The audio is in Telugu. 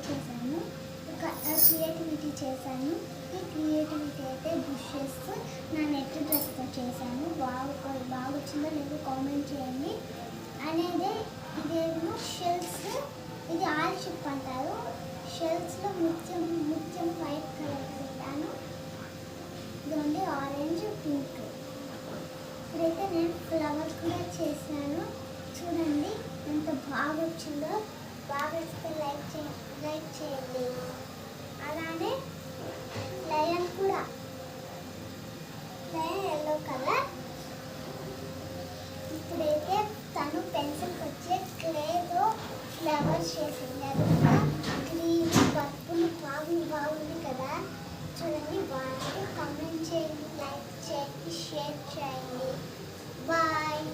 చేశాను. క్రియేటివిటీ చేశాను. ఈ క్రియేటివిటీ అయితే బుషెస్ నా నెట్ డ్రెస్తో చేశాను. బాగా వచ్చిందో లేదో కామెంట్ చేయండి. అనేది ఇదేమో షెల్స్, ఇది ఆయిల్ షిప్ అంటారు. షెల్స్లో ముత్యం వైట్ కలర్ పెట్టాను. ఇదండి ఆరెంజ్ పింక్. ఇప్పుడైతే నేను ఫ్లవర్స్ కూడా చేశాను. చూడండి ఎంత బాగా వచ్చిందో. బాగా వస్తే లైక్ చేయండి. అలానే లయన్ కూడా, లయన్ ఎల్లో కలర్. ఇప్పుడైతే తను పెన్సిల్కి వచ్చే క్లేతో ఫ్లవర్స్ చేసింది. అది కూడా గ్రీన్ పర్పుల్ బాగుంది కదా. చూడండి బాగుంది. కామెంట్ చేయండి, లైక్ చేయండి, షేర్ చేయండి. బాయ్.